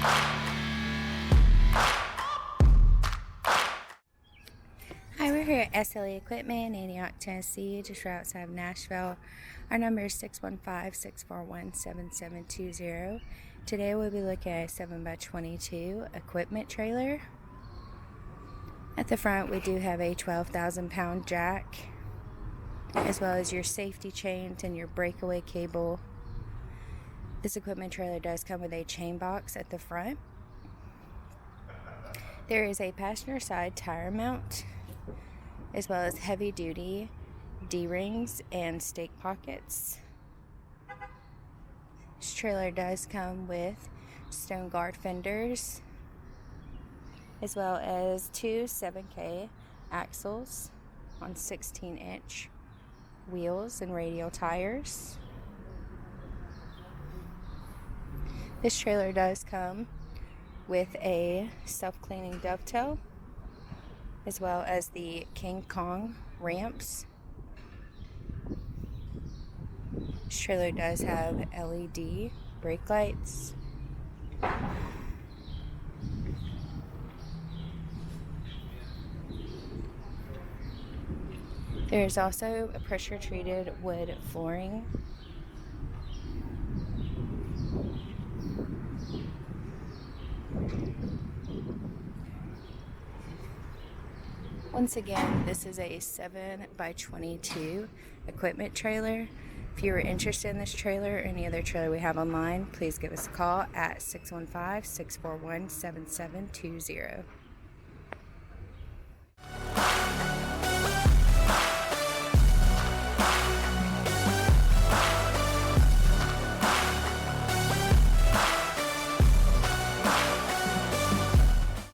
Hi, we're here at SLE Equipment, Antioch, Tennessee, just right outside of Nashville. Our number is 615-641-7720. Today we'll be looking at a 7x22 equipment trailer. At the front we do have a 12,000-pound jack, as well as your safety chains and your breakaway cable. This equipment trailer does come with a chain box at the front. There is a passenger side tire mount, as well as heavy duty D-rings and stake pockets. This trailer does come with stone guard fenders, as well as two 7K axles on 16-inch wheels and radial tires. This trailer does come with a self-cleaning dovetail, as well as the King Kong ramps. This trailer does have LED brake lights. There is also a pressure-treated wood flooring. Once again, this is a 7x22 equipment trailer. If you are interested in this trailer or any other trailer we have online, please give us a call at 615-641-7720.